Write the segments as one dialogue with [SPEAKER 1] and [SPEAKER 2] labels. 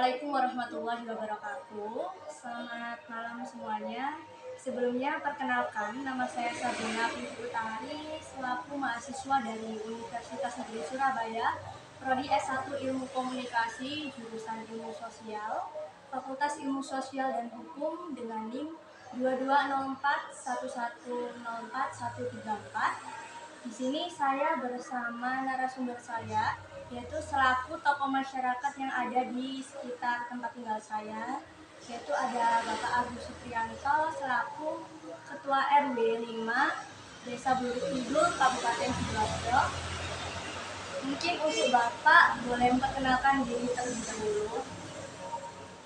[SPEAKER 1] Assalamualaikum warahmatullahi wabarakatuh. Selamat malam semuanya. Sebelumnya perkenalkan, nama saya Sabrina Putri selaku mahasiswa dari Universitas Negeri Surabaya, Prodi S1 Ilmu Komunikasi, jurusan Ilmu Sosial, Fakultas Ilmu Sosial dan Hukum dengan NIM 220411041134. Di sini saya bersama narasumber saya, yaitu selaku tokoh masyarakat yang ada di sekitar tempat tinggal saya, yaitu ada Bapak Agus Supriyanto selaku Ketua RW 5 Desa Buruk Kidul, Kabupaten Sidoarjo. Mungkin untuk Bapak boleh memperkenalkan diri terlebih dahulu.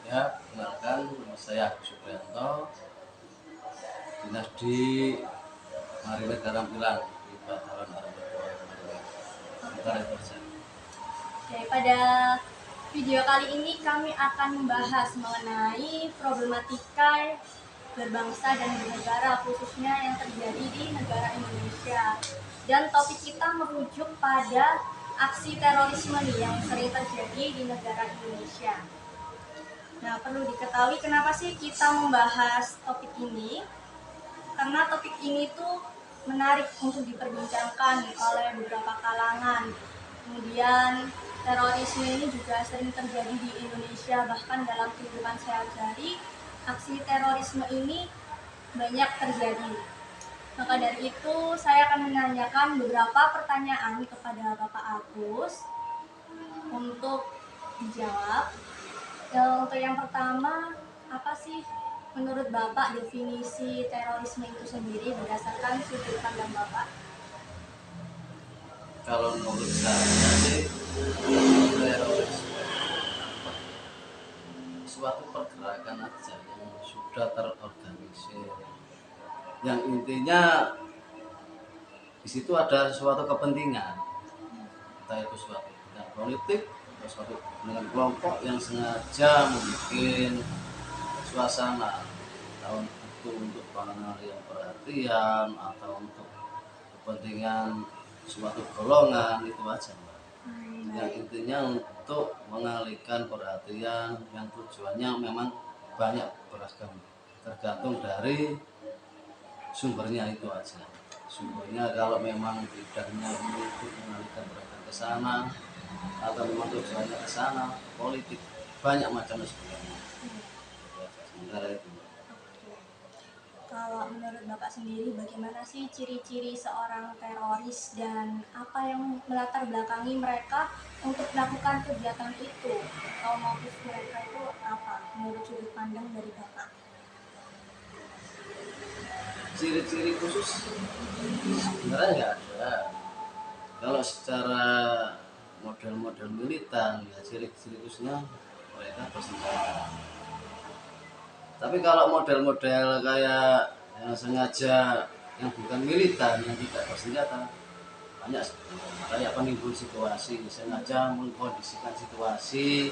[SPEAKER 2] Ya, kenalkan, nama saya Agus Supriyanto, dinas di Marine Karampilang di Bataran
[SPEAKER 1] Oke, pada video kali ini kami akan membahas mengenai problematika berbangsa dan bernegara, khususnya yang terjadi di negara Indonesia. Dan topik kita merujuk pada aksi terorisme yang sering terjadi di negara Indonesia. Nah, perlu diketahui kenapa sih kita membahas topik ini? Karena topik ini tuh menarik untuk diperbincangkan oleh beberapa kalangan. Kemudian terorisme ini juga sering terjadi di Indonesia, bahkan dalam kehidupan sehari-hari aksi terorisme ini banyak terjadi. Maka dari itu saya akan menanyakan beberapa pertanyaan kepada Bapak Agus untuk dijawab. Untuk yang pertama, apa sih menurut Bapak definisi terorisme itu sendiri berdasarkan sudut pandang Bapak?
[SPEAKER 2] Kalau menurut saya sih, terorisme suatu pergerakan aja yang sudah terorganisir, yang intinya di situ ada suatu kepentingan, entah itu suatu kepentingan politik atau suatu kepentingan kelompok yang sengaja membuat suasana, tahun itu untuk pengalihan perhatian atau untuk kepentingan suatu golongan, itu aja Mbak. Yang intinya untuk mengalihkan perhatian, yang tujuannya memang banyak beragam, tergantung dari sumbernya itu aja. Sumbernya kalau memang bidangnya untuk mengalihkan perhatian ke sana atau memang tujuannya ke sana, politik, banyak macamnya sebenarnya. Sementara itu.
[SPEAKER 1] Kalau menurut Bapak sendiri, bagaimana sih ciri-ciri seorang teroris dan apa yang melatar belakangi mereka untuk melakukan kegiatan itu? Atau motif mereka itu apa menurut sudut pandang dari Bapak?
[SPEAKER 2] Ciri-ciri khusus sebenarnya nggak ada. Kalau secara model-model militan, ya ciri-ciri khususnya mereka bersenjata. Tapi kalau model-model kayak yang sengaja, yang bukan militan, yang tidak bersenjata, banyak kayak penimbul situasi, sengaja mengkondisikan situasi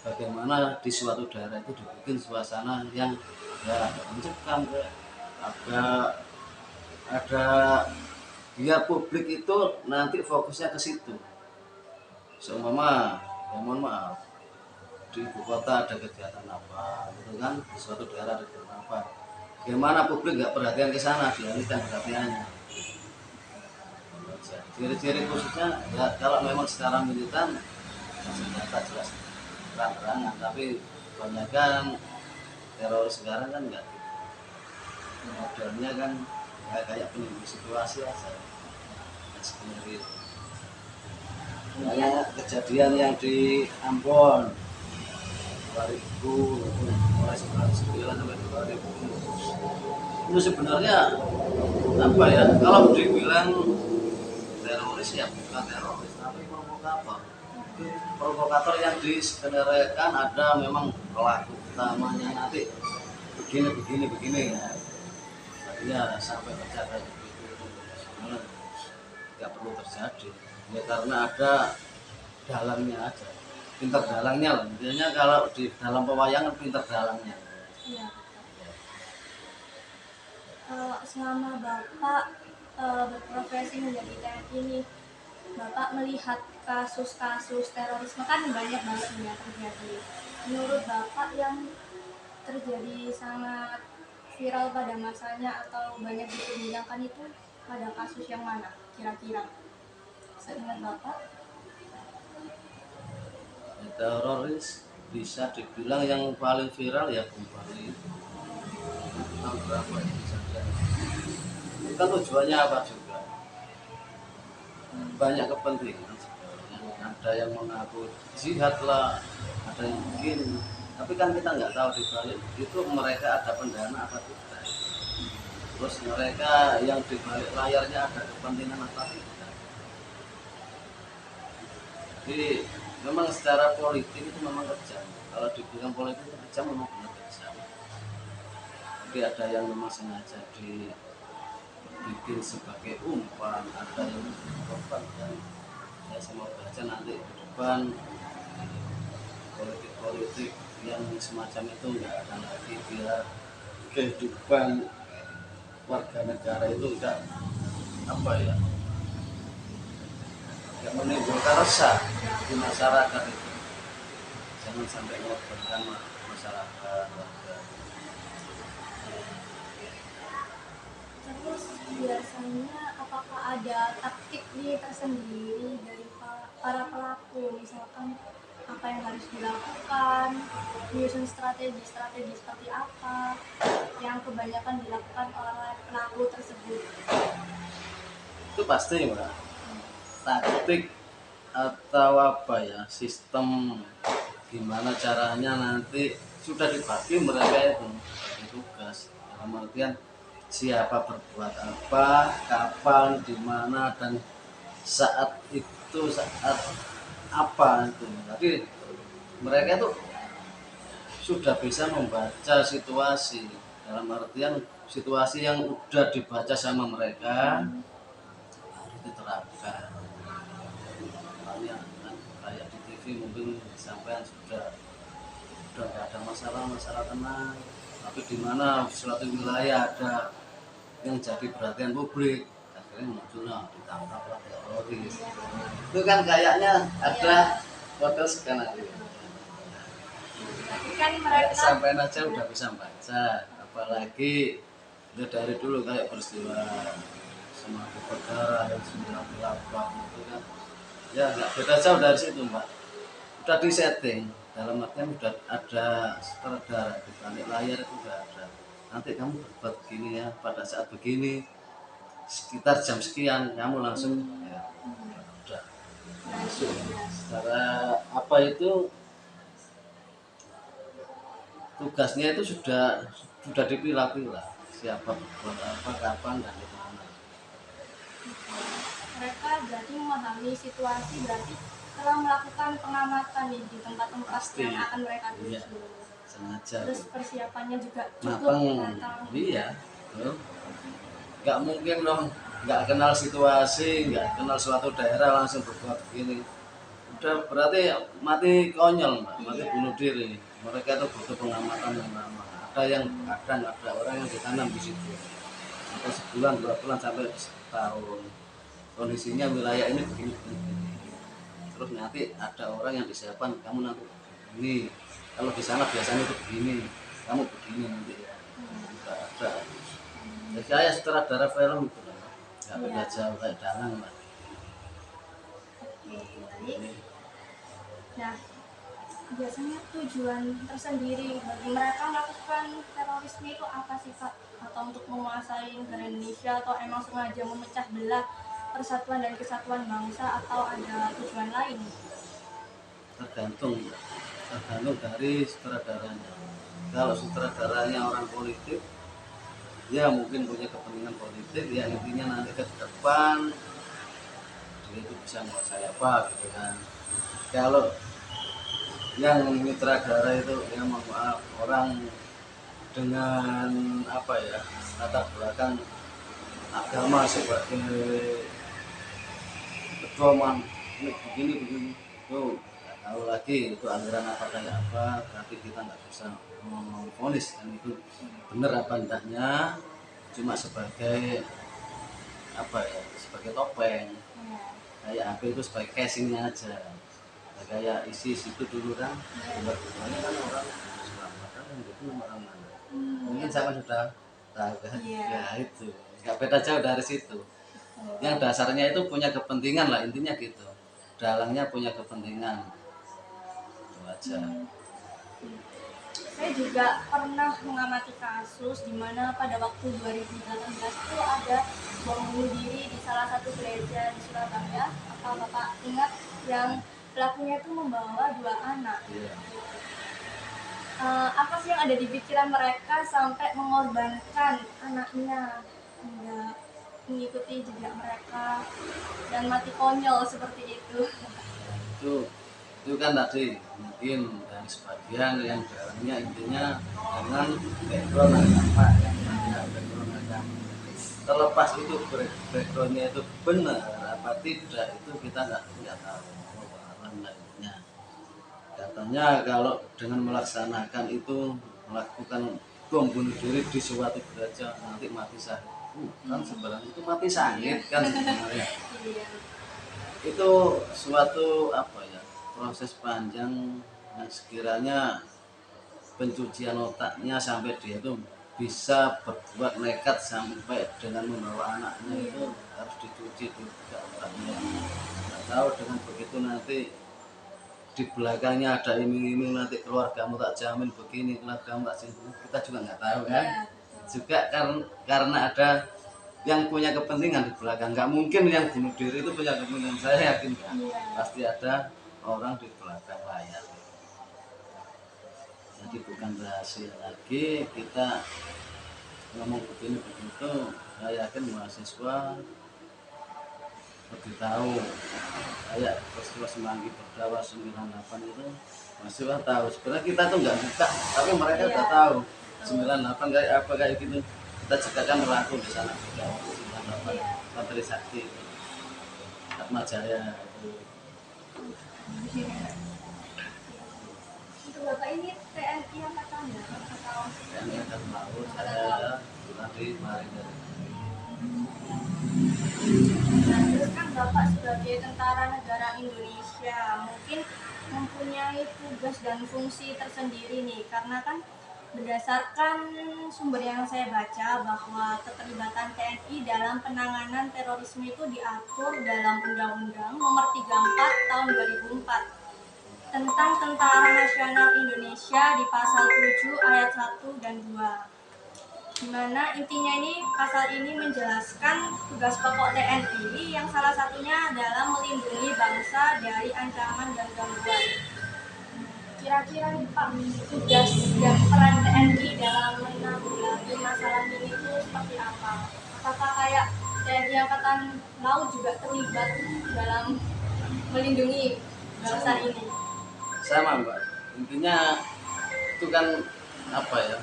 [SPEAKER 2] bagaimana di suatu daerah itu dibikin suasana yang ya mencekam, ada biar publik itu nanti fokusnya ke situ. Seumpama, ya mohon maaf, di ibu kota ada kegiatan apa, gitu kan, di suatu daerah ada kegiatan apa, bagaimana publik nggak perhatian ke sana, dialihkan perhatiannya. Ciri-ciri khususnya ya kalau memang secara militan senjata jelas terang-terangan, tapi kebanyakan teroris sekarang kan enggak gitu. Modelnya kan kayak penimbul situasi aja, seperti itu. Kayak kejadian yang di Ambon 2000, mulai 1999 sampai 2000, itu sebenarnya apa ya, kalau dibilang teroris ya bukan teroris tapi provokator yang diskenarekan, ada memang pelaku utamanya nanti begini ya. Artinya sampai terjadi itu sebenarnya tidak perlu terjadi ya, karena ada dalangnya aja, pintar dalangnya lah. Intinya kalau di dalam pewayangan pintar dalangnya.
[SPEAKER 1] Iya. Selama Bapak berprofesi menjadi TNI ini, Bapak melihat kasus-kasus terorisme kan banyak banget nih yang terjadi. Menurut Bapak yang terjadi sangat viral pada masanya atau banyak diperbincangkan itu pada kasus yang mana kira-kira? Seingat Bapak?
[SPEAKER 2] Ya, teroris bisa dibilang yang paling viral ya bom Bali tahun berapa ya kejadian. Itu kan tujuannya apa juga? Banyak kepentingan sebenarnya. Ada yang mengaku jihad lah, ada yang begini. Tapi kan kita nggak tahu di balik itu mereka ada pendana apa tidak. Terus mereka yang di balik layarnya ada kepentingan apa tidak. Jadi memang secara politik itu memang kejam. Kalau dibilang politik itu kejam memang benar kejam. Tapi ada yang memang sengaja dibikin sebagai umpan, ada yang korban dan ya semoga aja nanti ke depan politik-politik yang semacam itu nggak ada lagi, biar kehidupan warga negara itu enggak apa ya, enggak menimbulkan resah di masyarakat itu. Jangan sampai mengorbankan masyarakat warga.
[SPEAKER 1] Terus biasanya apakah ada taktik nih tersendiri dari para pelaku, misalkan apa yang harus dilakukan, menyusun strategi seperti apa yang kebanyakan dilakukan oleh pelaku tersebut?
[SPEAKER 2] Itu pasti Mbak, taktik atau apa ya, sistem gimana caranya nanti sudah dibagi mereka itu bagi tugas, dalam artian siapa berbuat apa, kapan, di mana, dan saat itu saat apa itu. Jadi mereka itu sudah bisa membaca situasi, dalam artian situasi yang udah dibaca sama mereka harus diterapkan. Makanya kayak di TV mungkin sampai sudah nggak ada masalah tenang, tapi di mana suatu wilayah ada yang jadi perhatian publik akhirnya munculnya ditangkap lah teroris. Itu kan kayaknya ada hotel skenario.
[SPEAKER 1] Tapi kan mereka
[SPEAKER 2] Sampai aja udah bisa baca, apalagi udah dari dulu kayak peristiwa Semarang Berdarah dan 98 itu kan ya nggak beda jauh dari situ Mbak, udah disetting, dalam artian udah ada sutradara di balik layar itu udah ada, nanti kamu berbuat begini ya pada saat begini sekitar jam sekian kamu langsung ya udah masuk secara apa itu tugasnya itu sudah dipilah-pilah siapa berbuat apa kapan dan di mana.
[SPEAKER 1] mereka berarti memahami situasi, berarti telah melakukan pengamatan nih di tempat-tempat
[SPEAKER 2] Pasti.
[SPEAKER 1] yang akan mereka
[SPEAKER 2] Iya,
[SPEAKER 1] tuju.
[SPEAKER 2] sengaja
[SPEAKER 1] Terus persiapannya juga cukup
[SPEAKER 2] matang.
[SPEAKER 1] matang.
[SPEAKER 2] Iya tuh. Nggak mungkin dong nggak kenal situasi, nggak kenal suatu daerah langsung berbuat begini, udah berarti mati konyol Mbak, mati bunuh diri. Mereka itu butuh pengamatan yang lama, ada yang kadang ada orang yang ditanam di situ sampai sebulan 2 bulan sampai setahun, kondisinya wilayah ini begini begini. Terus nanti ada orang yang disiapkan, kamu nanti begini, kalau di sana biasanya itu begini, kamu begini nanti ya. Udah ada. Jadi saya sutradara film itu lah, nggak beda jauh kayak dalang lah.
[SPEAKER 1] Oke, baik. Nah, biasanya tujuan tersendiri bagi mereka melakukan terorisme itu apa sih Pak? Atau untuk menguasai negara Indonesia, atau emang sengaja memecah belah persatuan dan kesatuan bangsa, atau ada tujuan lain?
[SPEAKER 2] Tergantung dari sutradaranya. Kalau sutradaranya orang politik, ya mungkin punya kepentingan politik, ya intinya nanti ke depan dia itu bisa menguasai apa gitu kan. Kalau yang sutradara itu ya mohon maaf, orang dengan apa ya, latar belakang agama sebagai pedoman, ini begini tuh nggak tahu lagi itu aliran apa kayak apa, berarti kita nggak bisa memvonis kan itu benar apa enggaknya, cuma sebagai apa ya, sebagai topeng.
[SPEAKER 1] Ya.
[SPEAKER 2] kayak HP itu sebagai casingnya aja. Nah, kayak isi situ dulu kan, nomor ini kan orang selamat kan itu nomor orang mana. Mungkin sama sudah tahu kan,
[SPEAKER 1] Iya.
[SPEAKER 2] ya itu nggak beda jauh dari situ. Yang dasarnya itu punya kepentingan lah intinya gitu, dalangnya punya kepentingan itu aja.
[SPEAKER 1] Saya juga pernah mengamati kasus di mana pada waktu 2018 itu ada bom bunuh diri di salah satu gereja di Surabaya. Apa Bapak ingat yang pelakunya itu membawa 2 anak?
[SPEAKER 2] Iya.
[SPEAKER 1] Apa sih yang ada di pikiran mereka sampai mengorbankan anaknya hingga mengikuti jejak mereka dan mati konyol seperti itu?
[SPEAKER 2] itu itu kan tadi mungkin dari sebagian yang dalangnya intinya dengan background agama ya, background agama. Terlepas itu backgroundnya itu benar apa tidak itu kita nggak tahu lainnya. Katanya kalau dengan melaksanakan itu melakukan bom bunuh diri di suatu gereja nanti mati syahid. Kan sebenarnya itu mati syahid kan sebenarnya.
[SPEAKER 1] Iya.
[SPEAKER 2] Itu suatu apa ya, proses panjang yang sekiranya pencucian otaknya sampai dia itu bisa berbuat nekat sampai dengan membawa anaknya itu harus dicuci juga otaknya. Nggak tahu dengan begitu nanti di belakangnya ada iming-iming nanti keluargamu tak jamin begini, keluargamu tak jamin, kita juga nggak tahu kan.
[SPEAKER 1] Iya, betul.
[SPEAKER 2] Juga karena ada yang punya kepentingan di belakang. Nggak mungkin yang bunuh diri itu punya kepentingan, saya yakin kan.
[SPEAKER 1] Iya.
[SPEAKER 2] Pasti ada orang di belakang layar. Jadi bukan rahasia lagi kita ngomong begini begitu. Saya yakin mahasiswa lebih tahu. Kayak peristiwa Semanggi Berdawa 98 itu mahasiswa tahu. Sebenarnya kita tuh nggak buka, tapi mereka udah tahu 98 kayak apa kayak gitu. Kita juga kan berlaku di sana juga 98 Menteri Sakti Atma Jaya itu.
[SPEAKER 1] Untuk Bapak ini TNI angkatan darat atau
[SPEAKER 2] Dan yang akan laut saya tadi marinir.
[SPEAKER 1] Nah, terus kan Bapak sebagai tentara negara Indonesia mungkin mempunyai tugas dan fungsi tersendiri nih, karena kan berdasarkan sumber yang saya baca bahwa keterlibatan TNI dalam penanganan terorisme itu diatur dalam Undang-Undang Nomor 34 Tahun 2004 tentang Tentara Nasional Indonesia di pasal 7 ayat 1 dan 2. Dimana intinya ini pasal ini menjelaskan tugas pokok TNI yang salah satunya adalah melindungi bangsa dari ancaman dan gangguan. Kira-kira nih Pak, tugas dan peran TNI dalam menanggulangi masalah ini itu seperti apa? Apakah kayak TNI Angkatan Laut juga terlibat dalam melindungi bangsa ini?
[SPEAKER 2] Sama Mbak, intinya itu kan apa ya,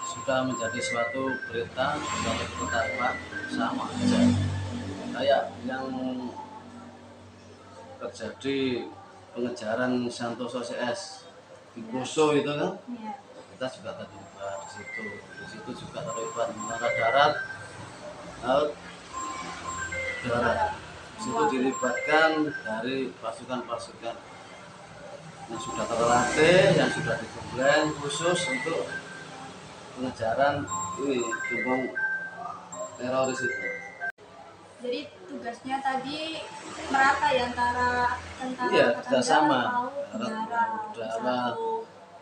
[SPEAKER 2] sudah menjadi suatu berita, suatu ketetapan sama aja. Kayak yang terjadi pengejaran Santoso CS di Poso itu kan,
[SPEAKER 1] Iya.
[SPEAKER 2] kita juga terlibat di situ. Di situ juga terlibat menara darat, laut, darat. Di situ dilibatkan dari pasukan-pasukan yang sudah terlatih, yang sudah digembleng khusus untuk pengejaran ini gembong teroris itu.
[SPEAKER 1] Jadi tugasnya tadi merata ya antara tentara
[SPEAKER 2] Iya,
[SPEAKER 1] angkatan
[SPEAKER 2] kita sama.
[SPEAKER 1] darat, laut, udara,
[SPEAKER 2] Udara,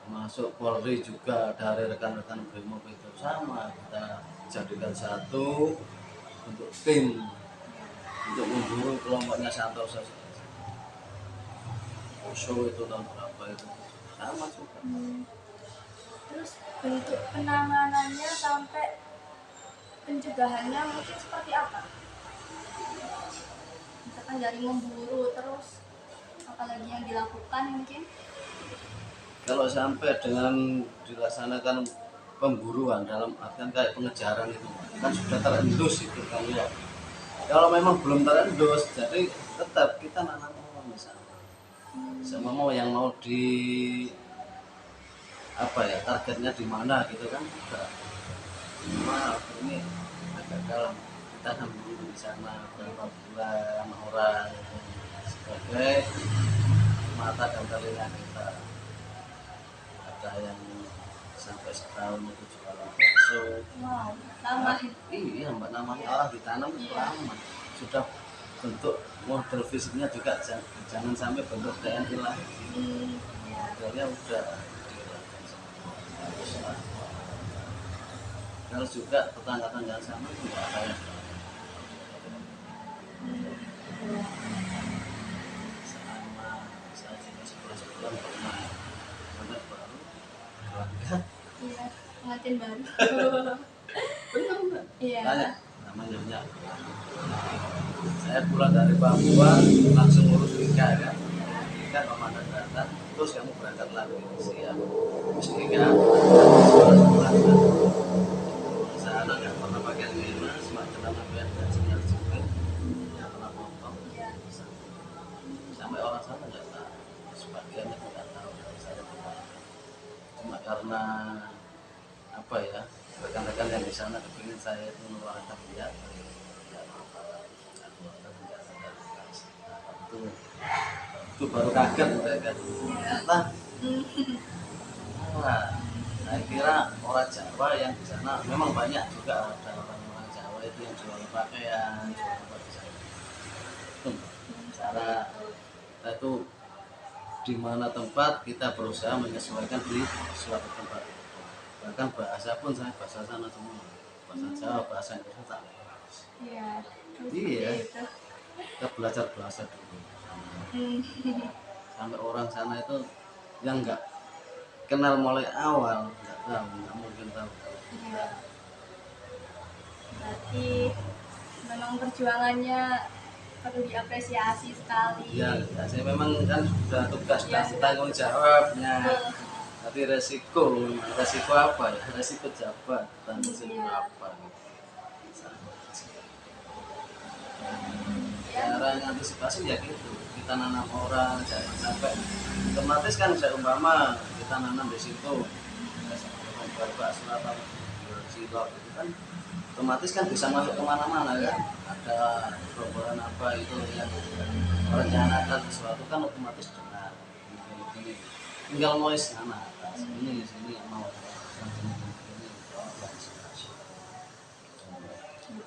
[SPEAKER 2] masuk Polri juga dari rekan-rekan Brimob itu sama. Kita jadikan satu untuk tim untuk memburu kelompoknya Santoso. Poso itu tahun berapa itu sama juga.
[SPEAKER 1] Terus bentuk penanganannya sampai pencegahannya mungkin seperti apa? Misalkan dari memburu terus apalagi yang dilakukan mungkin?
[SPEAKER 2] Kalau sampai dengan dilaksanakan pemburuan dalam artian kayak pengejaran itu kan sudah terendus itu kan ya. Kalau memang belum terendus, jadi tetap kita nanam pohon misalnya. Sama mau yang mau di apa ya targetnya di mana gitu kan enggak. Cuma ini agak dalam kita kita kan di sana berapa bulan orang sebagai mata dan telinga kita. Ada yang sampai setahun itu jualan bakso.
[SPEAKER 1] Wow, lama.
[SPEAKER 2] Iya mbak, namanya orang ditanam itu lama. Sudah bentuk model fisiknya juga jangan sampai bentuk DNI lah. Modelnya udah dihilangkan semua. Haruslah. Kalau juga tetangga-tetangga sana itu nggak ada yang sama saya juga sebulan pernah benar baru berangkat.
[SPEAKER 1] Iya, pengantin baru.
[SPEAKER 2] Benar.
[SPEAKER 1] Iya.
[SPEAKER 2] Tanya namanya Nyak. Saya pulang dari Papua langsung ngurus nikah kan. Nikah komandan datang, terus kamu berangkat lagi siap. Terus nikah, sana nggak pernah pakai lima, semakin lama biasa sinyal juga, nggak pernah potong. Sampai orang sana nggak tahu, sebagian itu nggak tahu dari saya tidak. Cuma karena apa ya, rekan-rekan yang di sana kepingin saya itu mengeluarkan biar itu baru kaget mereka ternyata. Wah, saya kira orang Jawa yang di sana memang banyak juga, ada orang-orang Jawa itu yang jual pakaian, jual apa di sana. Itu cara kita itu di mana tempat kita berusaha menyesuaikan di suatu tempat. Bahkan bahasa pun saya bahasa sana semua, bahasa Jawa, bahasa Inggris tak.
[SPEAKER 1] Iya.
[SPEAKER 2] Iya.
[SPEAKER 1] Gitu.
[SPEAKER 2] Kita belajar bahasa dulu. Sampai orang sana itu yang nggak kenal mulai awal nggak tahu, nggak mungkin tahu.
[SPEAKER 1] Iya. Berarti memang perjuangannya perlu diapresiasi sekali.
[SPEAKER 2] Ya, saya memang kan sudah tugas
[SPEAKER 1] Ya,
[SPEAKER 2] dan tanggung jawabnya.
[SPEAKER 1] Betul.
[SPEAKER 2] Tapi resiko apa ya? Resiko jabatan, resiko
[SPEAKER 1] Iya.
[SPEAKER 2] apa? Cara antisipasi ya gitu. Kita nanam orang jangan sampai otomatis kan saya umpama kita nanam di situ. Bakso atau cilok itu kan otomatis kan bisa masuk kemana-mana kan, ada perubahan apa itu yang merencanakan sesuatu kan otomatis dengar ini tinggal mau di sana atas ini sini mau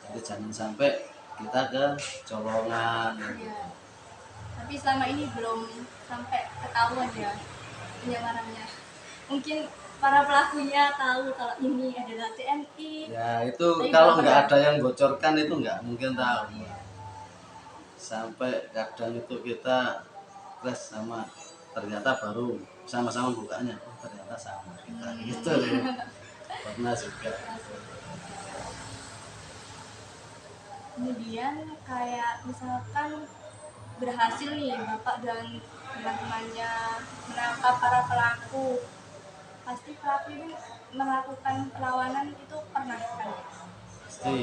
[SPEAKER 2] jadi jangan sampai kita ke colongan.
[SPEAKER 1] Iya. Tapi selama ini belum sampai ketahuan ya penyamarannya. Mungkin para pelakunya tahu kalau ini adalah TNI.
[SPEAKER 2] Ya itu
[SPEAKER 1] Tapi
[SPEAKER 2] kalau
[SPEAKER 1] nggak
[SPEAKER 2] nggak
[SPEAKER 1] pernah.
[SPEAKER 2] ada yang bocorkan itu nggak mungkin tahu.
[SPEAKER 1] Iya.
[SPEAKER 2] Sampai kadang itu kita kelas sama ternyata baru sama-sama bukanya, oh ternyata sama kita gitu. Pernah juga.
[SPEAKER 1] Kemudian kayak misalkan berhasil nih Bapak dan teman-temannya menangkap para pelaku, pasti pelaku ini melakukan perlawanan itu pernah kan?
[SPEAKER 2] Pasti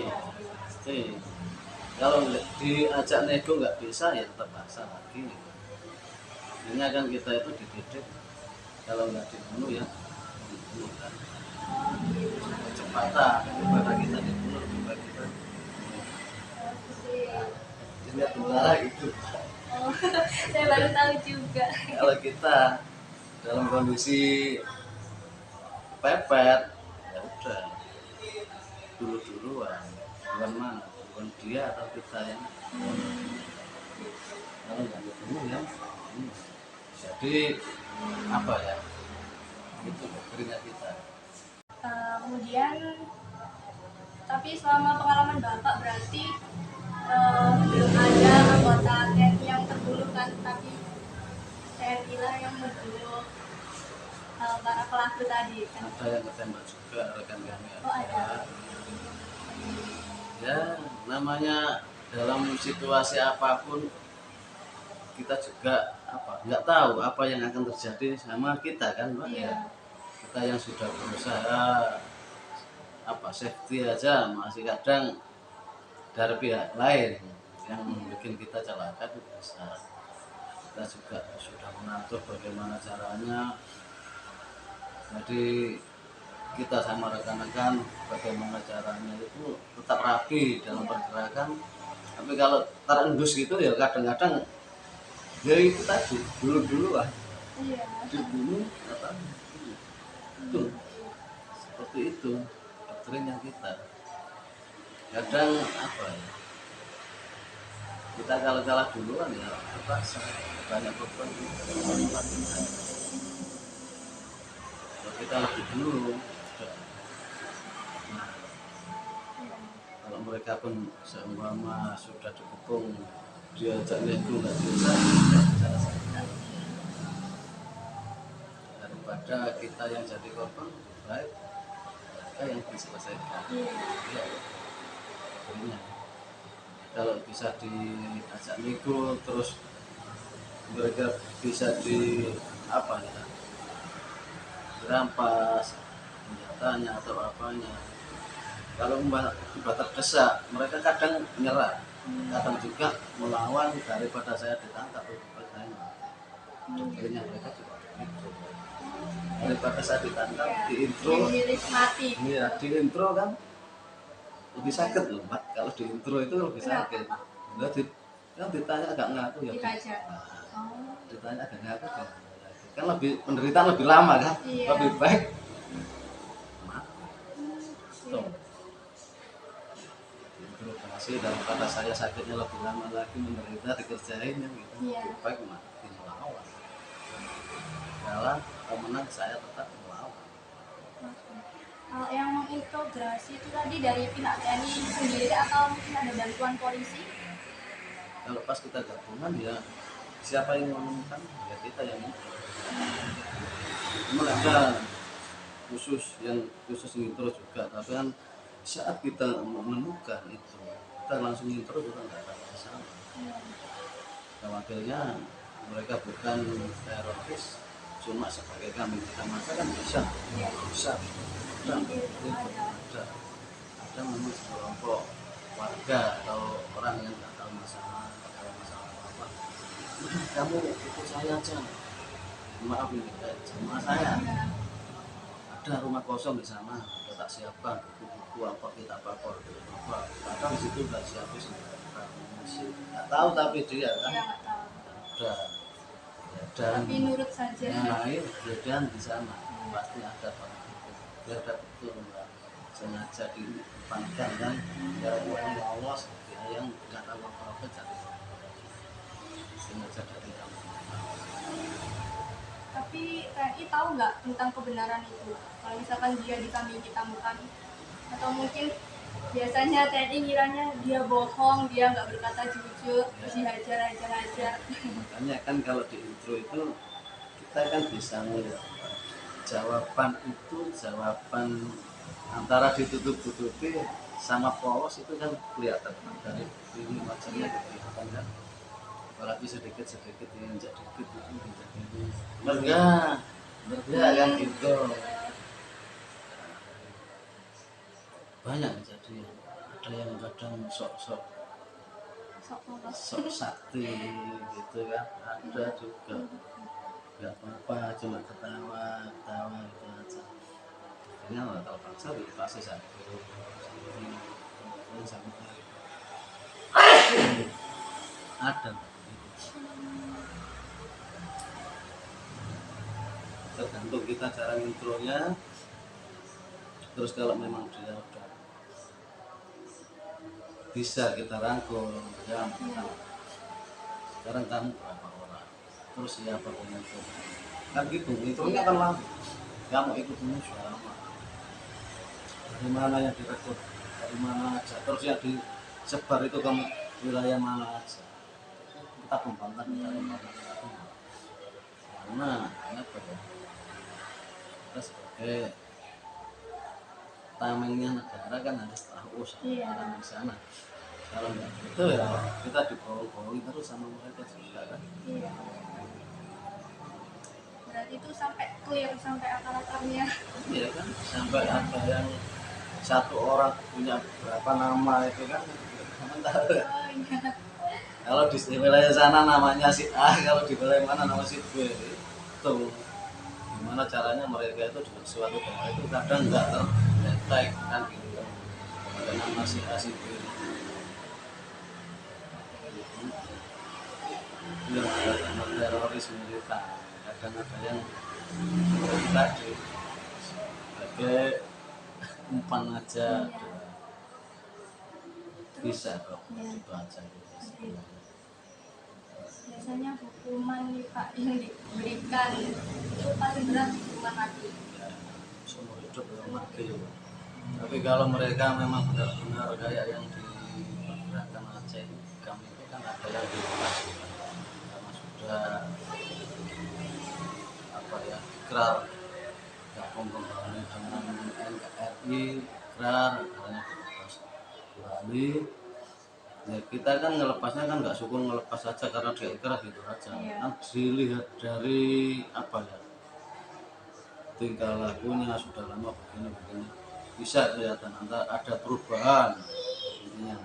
[SPEAKER 2] kalau diajak nego nggak bisa ya tetap paksa lagi. Ini kan kita itu dididik kalau nggak dibunuh ya dibunuh kan kecepatan daripada kita dibunuh lebih baik kita lihat tentara gitu.
[SPEAKER 1] Oh, saya baru tahu juga.
[SPEAKER 2] Kalau kita dalam kondisi pepet ya udah duluan bukan mana, bukan dia atau kita yang kalau nggak dibunuh ya jadi apa ya itu keringat kita.
[SPEAKER 1] Kemudian tapi selama pengalaman Bapak berarti belum ada anggota TNI yang terbunuh kan, tapi TNI lah yang membunuh para pelaku tadi kan?
[SPEAKER 2] Ada yang ketembak juga rekan kami
[SPEAKER 1] Oh, ada.
[SPEAKER 2] Ya namanya dalam situasi apapun kita juga apa nggak tahu apa yang akan terjadi sama kita kan Mbak.
[SPEAKER 1] Iya.
[SPEAKER 2] Ya kita yang sudah berusaha apa safety aja masih kadang dari pihak lain yang bikin kita celaka itu bisa. Kita juga sudah mengatur bagaimana caranya, jadi kita sama rekan-rekan bagaimana caranya itu tetap rapi dalam pergerakan. Tapi kalau terendus gitu ya kadang-kadang ya itu tadi dulu lah
[SPEAKER 1] Iya.
[SPEAKER 2] dibunuh apa itu seperti itu doktrinnya kita. Kadang apa ya, kita kalau kalah duluan ya terpaksa banyak korban. Kalau kita lebih dulu nah, kalau mereka pun seumpama sudah dikepung diajak nego nggak bisa selesaikan. Daripada kita yang jadi korban baik mereka yang diselesaikan. Ya, pokoknya kalau bisa diajak nego terus mereka bisa di apa ya dirampas senjatanya atau apanya. Kalau tiba terdesak mereka kadang nyerah, kadang juga melawan daripada saya ditangkap saya akhirnya mereka juga begitu. Daripada saya ditangkap di intro
[SPEAKER 1] mati.
[SPEAKER 2] iya di intro kan lebih sakit loh Mbak, kalau di intro itu lebih sakit. Enggak kan ditanya agak ngaku ya ditanya agak ngaku kan lebih penderitaan lebih lama kan.
[SPEAKER 1] Iya.
[SPEAKER 2] Lebih baik stop interogasi daripada saya sakitnya lebih lama lagi menderita dikerjain yang gitu. Lebih baik mati melawan. Kalah atau menang saya tetap melawan.
[SPEAKER 1] Kalau yang mengintegrasi itu tadi dari pihak TNI sendiri atau mungkin ada bantuan polisi?
[SPEAKER 2] Kalau pas kita gabungan ya siapa yang menemukan ya kita yang memang ada khusus intro juga, tapi kan saat kita menemukan itu kita langsung intro juga nggak ada masalah. Wakilnya mereka bukan teroris cuma sebagai kami kita masa kan bisa ada memang sekelompok warga atau orang yang nggak tahu masalah apa kamu ikut saya aja maaf ini jamaah saya ada rumah kosong di sana udah tak siapkan buku-buku apa kita papor apa kadang di situ udah siapin masih nggak tahu tapi dia kan udah dan
[SPEAKER 1] tapi nurut saja.
[SPEAKER 2] Lain dan di sana pasti ada orang itu dia ada betul Mbak sengaja dipankan kan dari orang lolos dia yang nggak tahu apa-apa jadi sengaja dari kamu.
[SPEAKER 1] Tapi TNI tahu nggak tentang kebenaran itu? Kalau misalkan dia dikambing hitamkan, atau mungkin biasanya TNI ngiranya dia bohong, dia nggak berkata jujur, terus dihajar.
[SPEAKER 2] Makanya kan kalau di intro itu kita kan bisa melihat jawaban antara ditutup-tutupi sama polos itu kan kelihatan dari ini wajahnya kelihatan kan. Apalagi sedikit diinjak dikit itu menjadi enggak kan gitu. Banyak kejadian ada yang kadang sok sakti gitu kan ada juga nggak apa-apa cuma ketawa gitu aja akhirnya kalau paksa pasti satu sampai ada tergantung kita cara intronya. Terus kalau memang dia udah bisa kita rangkul ya sekarang kamu berapa orang terus siapa penonton kan gitu intronya kan lama kamu ikut ini sudah lama dari mana yang direkrut dari mana aja terus yang disebar itu kamu wilayah mana aja kita kembangkan karena apa ya kita sebagai tamengnya negara kan harus tahu sama di sana. Kalau nggak gitu ya kita dibohong-bohongin terus sama mereka juga kan.
[SPEAKER 1] Berarti itu sampai clear sampai akar-akarnya.
[SPEAKER 2] Iya kan sampai ada yang satu orang punya berapa nama itu kan sementara. Kalau di wilayah sana namanya si A, kalau di wilayah mana nama si B itu gimana caranya mereka itu di suatu daerah itu kadang nggak terdetek kan gitu kan, karena masih asing yang ada teroris militan, kadang ada yang tadi sebagai umpan aja bisa kok itu aja gitu.
[SPEAKER 1] Biasanya hukuman nih Pak yang diberikan itu paling berat hukuman mati.
[SPEAKER 2] Ya, seumur hidup ya mati. Tapi kalau mereka memang benar-benar kayak yang di pergerakan Aceh kami itu kan ada yang dilepas karena sudah apa ya ikrar gabung kembali dengan NKRI, ikrar akhirnya dilepas kembali. Ya kita kan ngelepasnya kan nggak syukur ngelepas saja karena dia ikrar gitu aja.
[SPEAKER 1] Iya.
[SPEAKER 2] Kan dilihat dari apa ya tingkah lakunya sudah lama begini bisa kelihatan ada perubahan intinya.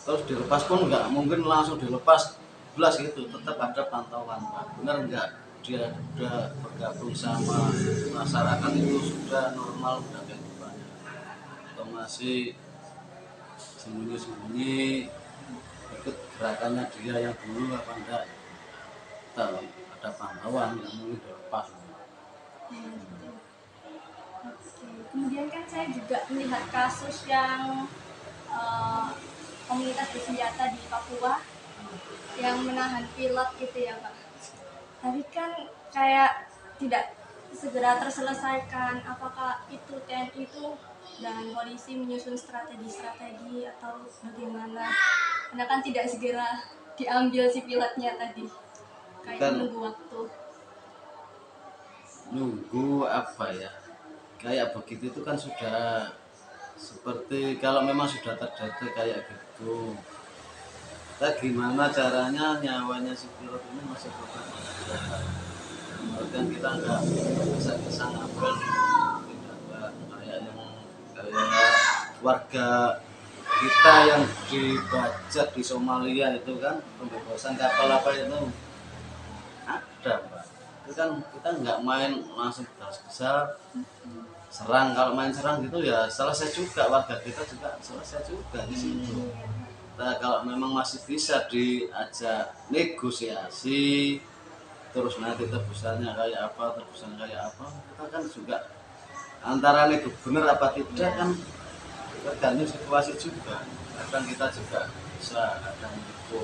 [SPEAKER 2] Terus dilepas pun nggak mungkin langsung dilepas belas gitu, tetap ada pantauan Pak. Benar nggak dia sudah bergabung sama masyarakat itu sudah normal sudah kehidupannya atau masih sembunyi-sembunyi ikut gerakannya dia yang dulu apa enggak, tahu ada pantauan yang mungkin dilepas.
[SPEAKER 1] Oke. Kemudian kan saya juga melihat kasus yang komunitas bersenjata di Papua yang menahan pilot gitu ya Pak. Tapi kan kayak tidak segera terselesaikan. Apakah itu TNI itu dan polisi menyusun strategi atau bagaimana? Karena kan tidak segera diambil si pilotnya tadi. Kayak
[SPEAKER 2] Kan
[SPEAKER 1] menunggu waktu.
[SPEAKER 2] nunggu apa ya kayak begitu itu kan sudah seperti kalau memang sudah terjadi kayak gitu kita gimana caranya nyawanya si pilot ini masih tetap ada kan kita nggak bisa ngambil tidak kayak yang kayak warga kita yang dibajak di Somalia itu kan pembebasan kapal apa itu ada Pak. Itu kan kita nggak main langsung besar serang, kalau main serang gitu ya selesai juga, warga kita juga selesai juga di situ. Nah, kalau memang masih bisa diajak negosiasi terus nanti tebusannya kayak apa kita kan juga antara itu benar apa tidak kan tergantung situasi juga. Kadang kita juga bisa kadang nego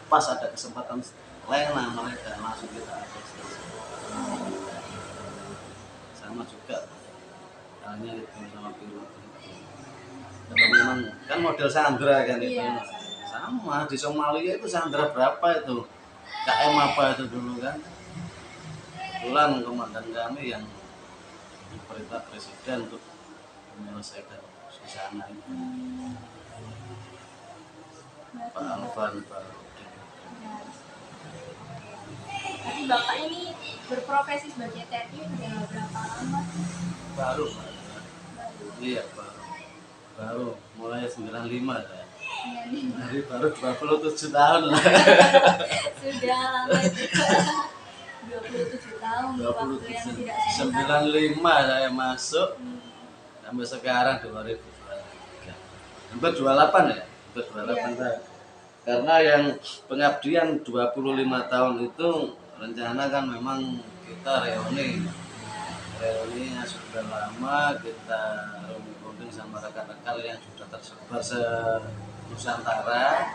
[SPEAKER 2] pas ada kesempatan lena mereka langsung kita apresiasi. Sama juga halnya itu sama pilot itu. Kalau memang kan model Sandra kan itu
[SPEAKER 1] Iya,
[SPEAKER 2] sama di Somalia itu Sandra berapa itu KM apa itu dulu kan kebetulan komandan kami yang diperintah presiden untuk menyelesaikan di sana itu Pak Alvan Pak Rudin.
[SPEAKER 1] Tapi Bapak ini berprofesi sebagai TNI udah berapa lama?
[SPEAKER 2] Baru Pak. Iya baru mulai 95 ya.
[SPEAKER 1] Iya nih.
[SPEAKER 2] Jadi baru 27 tahun lah.
[SPEAKER 1] Sudah lama juga. 27 tahun waktu yang tidak sebentar.
[SPEAKER 2] 95 saya masuk sampai sekarang 2023. Hampir 28 ya? Hampir 28
[SPEAKER 1] Iya.
[SPEAKER 2] tahun. Karena yang pengabdian 25 tahun itu rencana kan memang kita reuninya sudah lama, kita runding sama rekan-rekan yang sudah tersebar se-Nusantara.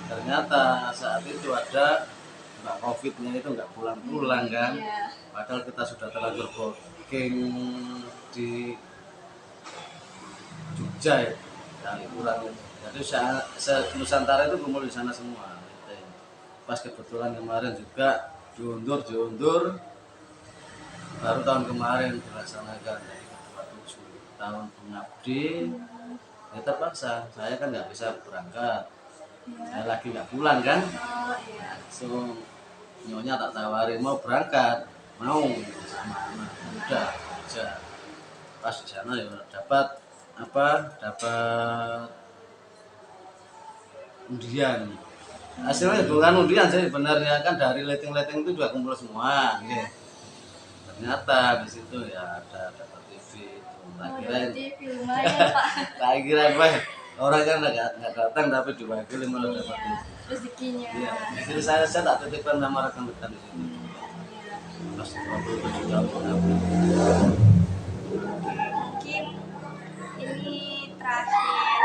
[SPEAKER 2] Ternyata saat itu ada Mbak Covid-nya itu nggak pulang-pulang kan.
[SPEAKER 1] Iya.
[SPEAKER 2] Padahal kita sudah terlanjur booking di Jogja ya, kali kurang itu. Jadi Nusantara itu kumpul di sana semua. Pas kebetulan kemarin juga diundur, baru tahun kemarin dilaksanakan. Jadi ketua 7 tahun pengabdi, ya terpaksa. Saya kan nggak bisa berangkat, saya lagi nggak pulang kan.
[SPEAKER 1] Oh iya.
[SPEAKER 2] So nyonya tak tawarin mau berangkat, mau sama anak, udah aja. Pas di sana ya dapat undian Hasilnya bukan undian sih sebenarnya, kan dari letting-letting itu juga kumpul semua. Gitu. Ternyata di situ ya ada dapat TV itu. Tak
[SPEAKER 1] Oh,
[SPEAKER 2] kirain,
[SPEAKER 1] dapat TV lumayan Pak.
[SPEAKER 2] tak kirain orang kan nggak datang tapi diwakili malah dapat
[SPEAKER 1] Iya,
[SPEAKER 2] TV.
[SPEAKER 1] rezekinya.
[SPEAKER 2] Iya, jadi saya tak titipkan sama rekan-rekan di sini.
[SPEAKER 1] Iya.
[SPEAKER 2] Pas 27 tahun
[SPEAKER 1] Mungkin ini terakhir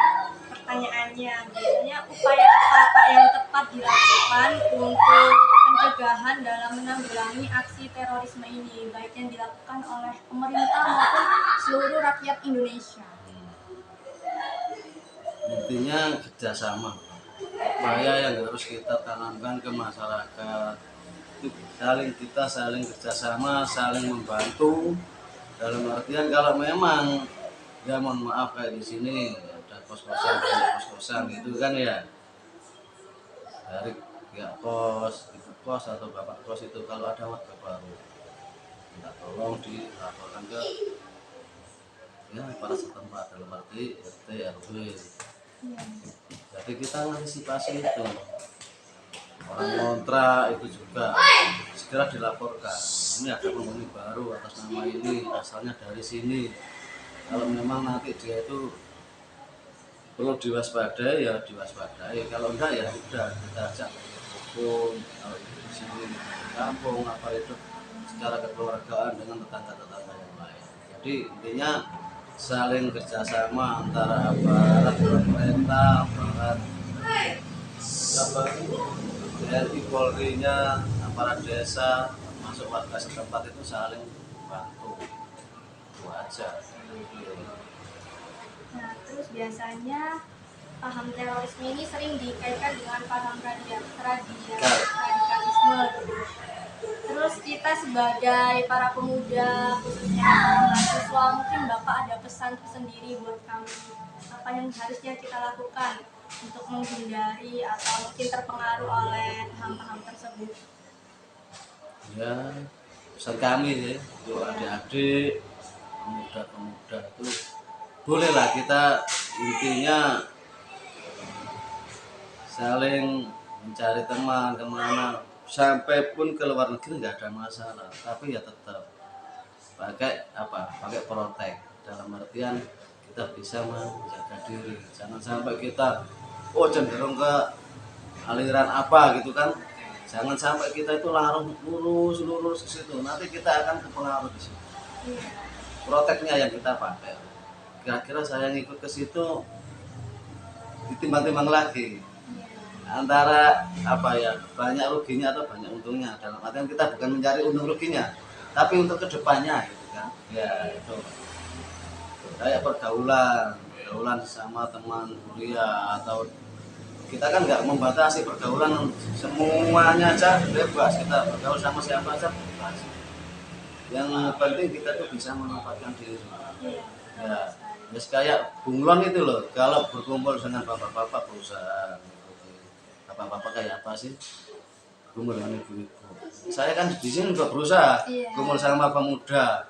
[SPEAKER 1] pertanyaannya. Biasanya upaya apa Pak yang tepat dilakukan untuk pencegahan dalam menanggulangi aksi terorisme ini, baik yang dilakukan oleh pemerintah maupun seluruh rakyat Indonesia?
[SPEAKER 2] intinya kerjasama, upaya yang harus kita tanamkan ke masyarakat itu kita saling kerjasama, saling membantu, dalam artian kalau memang ya mohon maaf kayak di sini ada kos-kosan gitu kan ya, dari pihak kos, ibu kos atau bapak kos itu kalau ada warga baru minta tolong dilaporkan ke ya para setempat, dalam arti RT RW.
[SPEAKER 1] Iya.
[SPEAKER 2] Jadi kita antisipasi itu, orang kontrak itu juga segera dilaporkan, ini ada penghuni baru atas nama ini, asalnya dari sini. Kalau memang nanti dia itu perlu diwaspadai ya diwaspadai, kalau enggak ya udah kita ajak hukum, kalau itu di sini di kampung apa itu secara kekeluargaan dengan tetangga-tetangga yang lain. Jadi intinya saling kerjasama antara aparat pemerintah, aparat apa TNI, Polri-nya, aparat desa, masuk warga setempat itu saling bantu, itu aja.
[SPEAKER 1] Nah, terus biasanya paham terorisme ini sering dikaitkan dengan paham radikalisme gitu. Terus kita sebagai para pemuda, khususnya para mahasiswa, mungkin Bapak ada pesan sendiri buat kami, apa yang harusnya kita lakukan untuk menghindari atau mungkin terpengaruh oleh paham-paham tersebut?
[SPEAKER 2] Ya, pesan kami ya, untuk adik-adik, pemuda-pemuda itu bolehlah kita intinya saling mencari teman kemana, sampai pun ke luar negeri nggak ada masalah, tapi ya tetap pakai protek, dalam artian kita bisa menjaga diri, jangan sampai kita cenderung ke aliran apa gitu kan, jangan sampai kita itu lurus ke situ, nanti kita akan kepengaruh di situ. Proteknya yang kita pakai, kira-kira saya ngikut ke situ ditimbang-timbang lagi antara banyak ruginya atau banyak untungnya, dalam artian kita bukan mencari untung ruginya tapi untuk kedepannya gitu kan ya. Itu kayak pergaulan sama teman kuliah, atau kita kan nggak membatasi pergaulan, semuanya aja bebas, kita bergaul sama siapa aja bebas, yang penting kita tuh bisa menempatkan diri ya. Terus kayak bunglon itu loh, kalau berkumpul dengan bapak-bapak berusaha mengikuti bapak-bapak kayak apa sih, kumpul dengan ibu-ibu. Saya kan di sini juga berusaha kumpul sama pemuda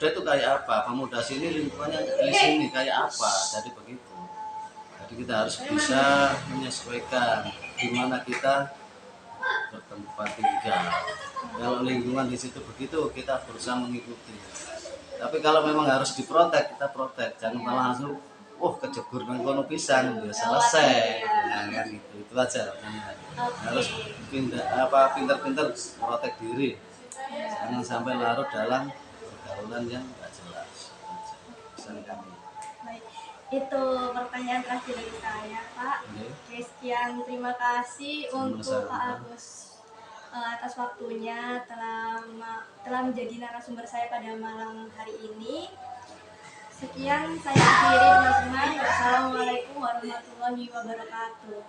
[SPEAKER 2] itu kayak apa, pemuda sini lingkungannya di sini kayak apa, jadi begitu. Jadi kita harus bisa menyesuaikan di mana kita bertempat tinggal. Kalau lingkungan di situ begitu, kita berusaha mengikuti. Tapi kalau memang harus diprotek, kita protek. Jangan malah langsung, kejebur nang kono pisan, ya selesai. Nah, kan gitu. Itu aja. Harus pintar-pintar protek diri. Jangan sampai larut dalam pergaulan yang tidak jelas. Pesan kami.
[SPEAKER 1] Baik, itu pertanyaan terakhir dari saya, Pak. Oke, sekian, terima kasih untuk Pak Agus atas waktunya telah menjadi narasumber saya pada malam hari ini. Sekian, saya akhiri teman-teman. Wassalamualaikum warahmatullahi wabarakatuh.